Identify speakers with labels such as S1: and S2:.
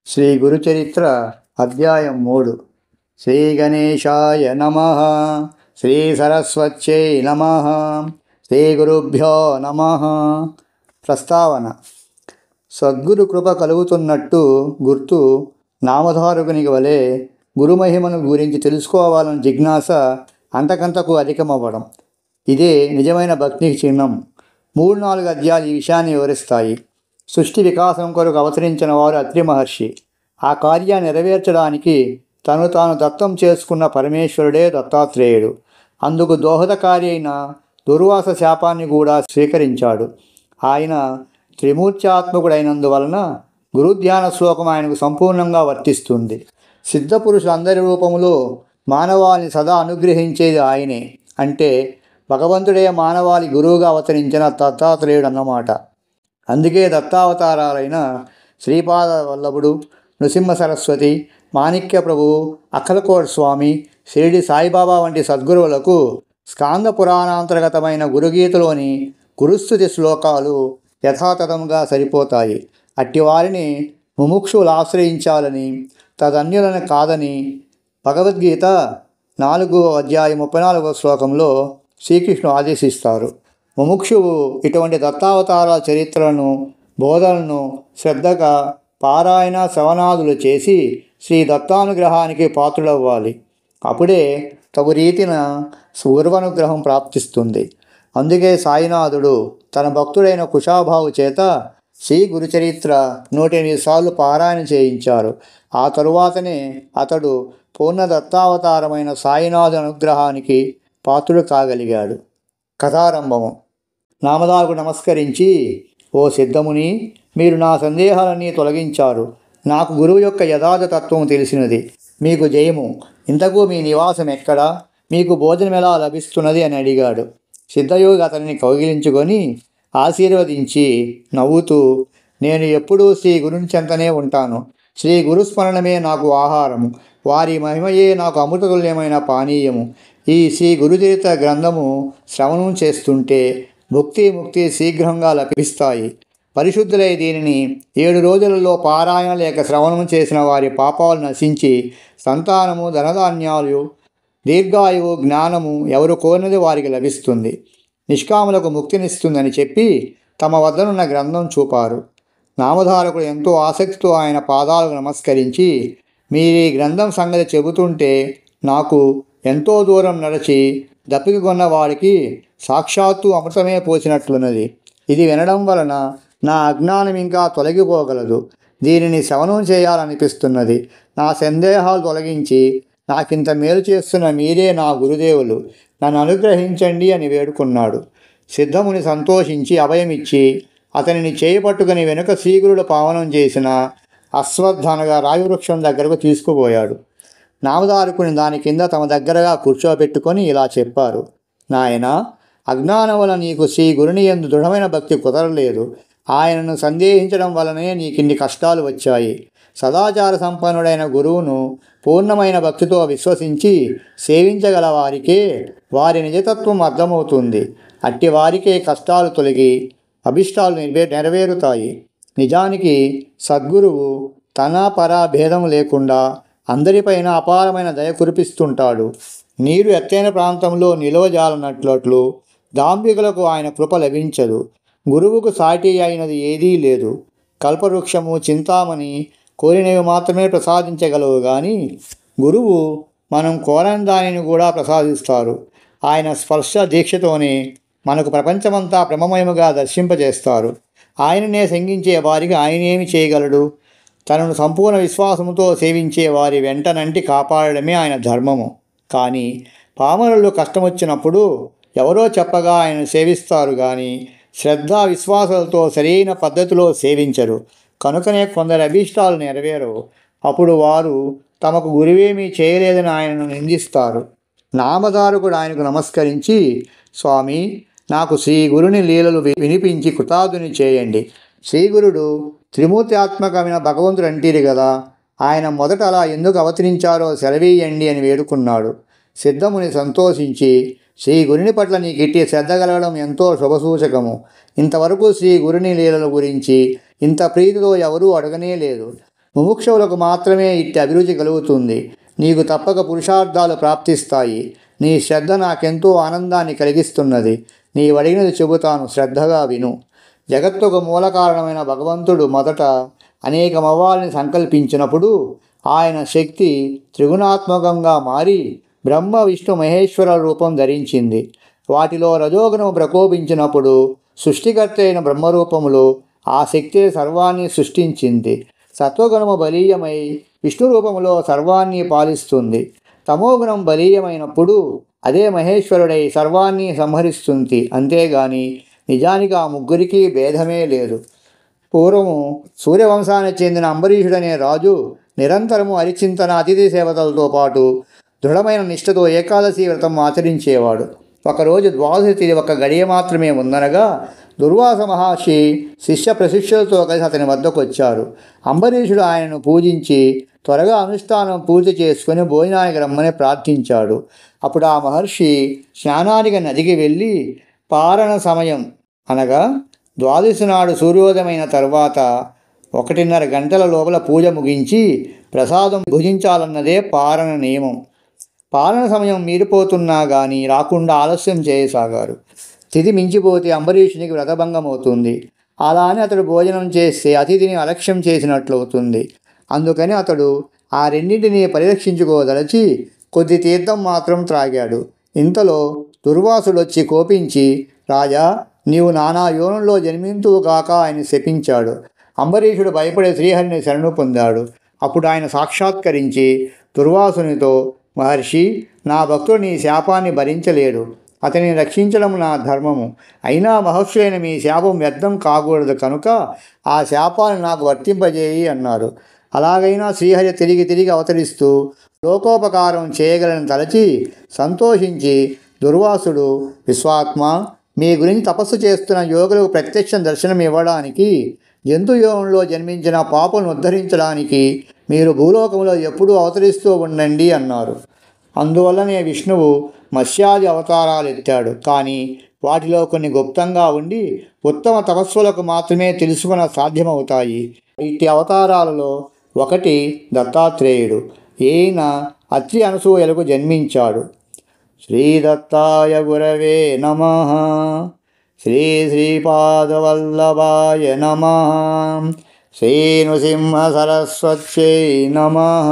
S1: శ్రీ గురుచరిత్ర అధ్యాయం 3. శ్రీ గణేశాయ నమః. శ్రీ సరస్వత్యై నమః. శ్రీ గురుభ్యో నమః. ప్రస్తావన. సద్గురు కృప కలుగుతున్నట్టు గుర్తు నామధారకునికి వలె గురుమహిమను గురించి తెలుసుకోవాలని జిజ్ఞాస అంతకంతకు అధికమవ్వడం, ఇదే నిజమైన భక్తికి చిహ్నం. 3-4 అధ్యాయాలు ఈ విషయాన్ని వివరిస్తాయి. సృష్టి వికాసం కొరకు అవతరించిన వారు అత్రి మహర్షి. ఆ కార్యాన్ని నెరవేర్చడానికి తను తాను దత్తం చేసుకున్న పరమేశ్వరుడే దత్తాత్రేయుడు. అందుకు దోహదకారి అయిన దుర్వాస శాపాన్ని కూడా స్వీకరించాడు. ఆయన త్రిమూర్త్యాత్మకుడైనందువలన గురుధ్యాన శ్లోకం ఆయనకు సంపూర్ణంగా వర్తిస్తుంది. సిద్ధపురుషులందరి రూపములో మానవాళిని సదా అనుగ్రహించేది ఆయనే. అంటే భగవంతుడే మానవాళి గురువుగా అవతరించిన దత్తాత్రేయుడు అన్నమాట. అందుకే దత్తావతారాలైన శ్రీపాద వల్లభుడు, నృసింహ సరస్వతి, మాణిక్య ప్రభువు, అక్కలకోట స్వామి, షిరిడి సాయిబాబా వంటి సద్గురువులకు స్కాంద పురాణాంతర్గతమైన గురుగీతలోని గురుస్తుతి శ్లోకాలు యథాతథంగా సరిపోతాయి. అట్టివారిని ముముక్షువులు ఆశ్రయించాలని, తదన్యులను కాదని భగవద్గీత 4-34 శ్లోకంలో శ్రీకృష్ణుడు ఆదేశిస్తారు. ముముక్షువు ఇటువంటి దత్తావతారాల చరిత్రలను, బోధనలను శ్రద్ధగా పారాయణ శ్రవణాదులు చేసి శ్రీ దత్తానుగ్రహానికి పాత్రుడవ్వాలి. అప్పుడే తగు రీతిన గురువనుగ్రహం ప్రాప్తిస్తుంది. అందుకే సాయినాథుడు తన భక్తుడైన కుషాభావు చేత శ్రీ గురుచరిత్ర 108 సార్లు పారాయణ చేయించారు. ఆ తరువాతనే అతడు పూర్ణ దత్తావతారమైన సాయినాథు అనుగ్రహానికి పాత్రుడు కాగలిగాడు. కథారంభము. నామధారకుడు నమస్కరించి, ఓ సిద్ధముని, మీరు నా సందేహాలన్నీ తొలగించారు. నాకు గురువు యొక్క యథార్థ తత్వం తెలిసినది. మీకు జయము. ఇంతకు మీ నివాసం ఎక్కడా? మీకు భోజనం ఎలా లభిస్తున్నది అని అడిగాడు. సిద్ధయోగి అతనిని కౌగిలించుకొని ఆశీర్వదించి నవ్వుతూ, నేను ఎప్పుడూ శ్రీ గురుని చెంతనే ఉంటాను. శ్రీ గురుస్మరణమే నాకు ఆహారము, వారి మహిమయే నాకు అమృతతుల్యమైన పానీయము. ఈ శ్రీ గురుచరిత్ర గ్రంథము శ్రవణం చేస్తుంటే భుక్తి ముక్తి శీఘ్రంగా లభిస్తాయి. పరిశుద్ధులై దీనిని 7 రోజులలో పారాయణ లేక శ్రవణం చేసిన వారి పాపాలు నశించి సంతానము, ధనధాన్యాలు, దీర్ఘాయువు, జ్ఞానము ఎవరు కోరినది వారికి లభిస్తుంది. నిష్కాములకు ముక్తినిస్తుందని చెప్పి తమ వద్దనున్న గ్రంథం చూపారు. నామధారకుడు ఎంతో ఆసక్తితో ఆయన పాదాలకు నమస్కరించి, మీరీ గ్రంథం సంగతి చెబుతుంటే నాకు ఎంతో దూరం నడిచి దప్పికొన్న వారికి సాక్షాత్తు అమృతమే పోసినట్లున్నది. ఇది వినడం వలన నా అజ్ఞానం ఇంకా తొలగిపోగలదు. దీనిని శ్రవణం చేయాలనిపిస్తున్నది. నా సందేహాలు తొలగించి నాకింత మేలు చేస్తున్న మీరే నా గురుదేవులు, నన్ను అనుగ్రహించండి అని వేడుకున్నాడు. సిద్ధముని సంతోషించి అభయమిచ్చి అతనిని చేయపట్టుకుని వెనుక శ్రీగురుడు పావనం చేసిన అశ్వత్థనగా రావివృక్షం దగ్గరకు తీసుకుపోయాడు. నామధారకుని దాని కింద తమ దగ్గరగా కూర్చోబెట్టుకొని ఇలా చెప్పారు. నాయనా, అజ్ఞానం వలన నీకు శ్రీ గురుని యందు దృఢమైన భక్తి కుదరలేదు. ఆయనను సందేహించడం వలనే నీకిన్ని కష్టాలు వచ్చాయి. సదాచార సంపన్నుడైన గురువును పూర్ణమైన భక్తితో విశ్వసించి సేవించగల వారికే వారి నిజతత్వం అర్థమవుతుంది. అట్టి వారికే కష్టాలు తొలగి అభిష్టాలు నెరవేరుతాయి. నిజానికి సద్గురువు తన పర భేదం లేకుండా అందరిపైన అపారమైన దయ కురిపిస్తుంటాడు. నీరు ఎత్తైన ప్రాంతంలో నిలవజాలనట్లు దాంభికులకు ఆయన కృప లభించదు. గురువుకు సాటి అయినది ఏదీ లేదు. కల్పవృక్షము, చింతామణి కోరినవి మాత్రమే ప్రసాదించగలవు కానీ గురువు మనం కోరని దానిని కూడా ప్రసాదిస్తారు. ఆయన స్పర్శ దీక్షతోనే మనకు ప్రపంచమంతా బ్రహ్మమయముగా దర్శింపజేస్తారు. ఆయననే శంకించే వారికి ఆయనేమి చేయగలడు? తనను సంపూర్ణ విశ్వాసముతో సేవించే వారి వెంటనంటి కాపాడడమే ఆయన ధర్మము. కానీ పామరులు కష్టమొచ్చినప్పుడు ఎవరో చెప్పగా ఆయన సేవిస్తారు కానీ శ్రద్ధ విశ్వాసాలతో సరైన పద్ధతిలో సేవించరు. కనుకనే కొందరి అభీష్టాలు నెరవేరవు. అప్పుడు వారు తమకు గురువేమీ చేయలేదని ఆయనను నిందిస్తారు. నామధారకుడు ఆయనకు నమస్కరించి, స్వామి, నాకు శ్రీ గురుని లీలలు వినిపించి కృతార్థుని చేయండి. శ్రీగురుడు త్రిమూర్త్యాత్మకమైన భగవంతుడు అంటీరు కదా, ఆయన మొదట అలా ఎందుకు అవతరించారో సెలవీయండి అని వేడుకున్నాడు. సిద్ధముని సంతోషించి, శ్రీ గురుని పట్ల నీకిట్టి శ్రద్ధ కలగడం ఎంతో శుభసూచకము. ఇంతవరకు శ్రీ గురుని లీలల గురించి ఇంత ప్రీతితో ఎవరూ అడగనే లేదు. ముముక్షువులకు మాత్రమే ఇట్టి అభిరుచి కలుగుతుంది. నీకు తప్పక పురుషార్థాలు ప్రాప్తిస్తాయి. నీ శ్రద్ధ నాకెంతో ఆనందాన్ని కలిగిస్తున్నది. నీవు అడిగినది చెబుతాను, శ్రద్ధగా విను. జగత్తుకు మూల కారణమైన భగవంతుడు మొదట అనేక మవ్వాల్ని సంకల్పించినప్పుడు ఆయన శక్తి త్రిగుణాత్మకంగా మారి బ్రహ్మ విష్ణు మహేశ్వర రూపం ధరించింది. వాటిలో రజోగుణము ప్రకోపించినప్పుడు సృష్టికర్త అయిన బ్రహ్మరూపములో ఆ శక్తి సర్వాన్ని సృష్టించింది. సత్వగుణము బలీయమై విష్ణు రూపములో సర్వాన్ని పాలిస్తుంది. తమోగుణం బలీయమైనప్పుడు అదే మహేశ్వరుడై సర్వాన్ని సంహరిస్తుంది. అంతేగాని నిజానికి ఆ ముగ్గురికి భేదమే లేదు. పూర్వము సూర్యవంశానికి చెందిన అంబరీషుడనే రాజు నిరంతరము హరిచింతన అతిథి సేవతలతో పాటు దృఢమైన నిష్ఠతో ఏకాదశి వ్రతం ఆచరించేవాడు. ఒకరోజు ద్వాదశి తిథి ఒక గడియ మాత్రమే ఉందనగా దుర్వాస మహర్షి శిష్య ప్రశిష్యులతో కలిసి అతని వద్దకు వచ్చారు. అంబరీషుడు ఆయనను పూజించి త్వరగా అనుష్ఠానం పూర్తి చేసుకుని భోజనానికి రమ్మని ప్రార్థించాడు. అప్పుడు ఆ మహర్షి స్నానానికి నదికి వెళ్ళి పారణ సమయం అనగా ద్వాదశి నాడు సూర్యోదయమైన తర్వాత 1:30 గంటల లోపల పూజ ముగించి ప్రసాదం భుజించాలన్నదే పారణ నియమం. పాలన సమయం మీరిపోతున్నా కానీ రాకుండా ఆలస్యం చేయసాగారు. తిథి మించిపోతే అంబరీషునికి వ్రతభంగం అవుతుంది. అలా అని అతడు భోజనం చేస్తే అతిథిని అలక్ష్యం చేసినట్లవుతుంది. అందుకని అతడు ఆ రెండింటినీ పరిరక్షించుకోదలచి కొద్ది తీర్థం మాత్రం త్రాగాడు. ఇంతలో దుర్వాసుడొచ్చి కోపించి, రాజా, నీవు నానా యోనుల్లో జన్మింతువుగాక ఆయన శపించాడు. అంబరీషుడు భయపడే శ్రీహరిని శరణు పొందాడు. అప్పుడు ఆయన సాక్షాత్కరించి దుర్వాసునితో, మహర్షి, నా భక్తుడు నీ శాపాన్ని భరించలేడు. అతనిని రక్షించడం నా ధర్మము. అయినా మహర్షులైన మీ శాపం వ్యర్థం కాకూడదు కనుక ఆ శాపాన్ని నాకు వర్తింపజేయి అన్నారు. అలాగైనా శ్రీహరి తిరిగి తిరిగి అవతరిస్తూ లోకోపకారం చేయగలని తలచి సంతోషించి దుర్వాసుడు, విశ్వాత్మ, మీ గురించి తపస్సు చేస్తున్న యోగులకు ప్రత్యక్ష దర్శనం ఇవ్వడానికి, జంతుయోగంలో జన్మించిన పాపను ఉద్ధరించడానికి మీరు భూలోకంలో ఎప్పుడూ అవతరిస్తూ ఉండండి అన్నారు. అందువల్లనే విష్ణువు మత్స్యాది అవతారాలు ఎత్తాడు. కానీ వాటిలో కొన్ని గుప్తంగా ఉండి ఉత్తమ తపస్సులకు మాత్రమే తెలుసుకున్న సాధ్యమవుతాయి. ఇట్టి అవతారాలలో ఒకటి దత్తాత్రేయుడు. ఈయన అత్రి అనసూయలకు జన్మించాడు. శ్రీదత్తాయ గురవే నమః. శ్రీ శ్రీపాదవల్లభాయ నమః. శ్రీ నృసింహ సరస్వత్యై నమః.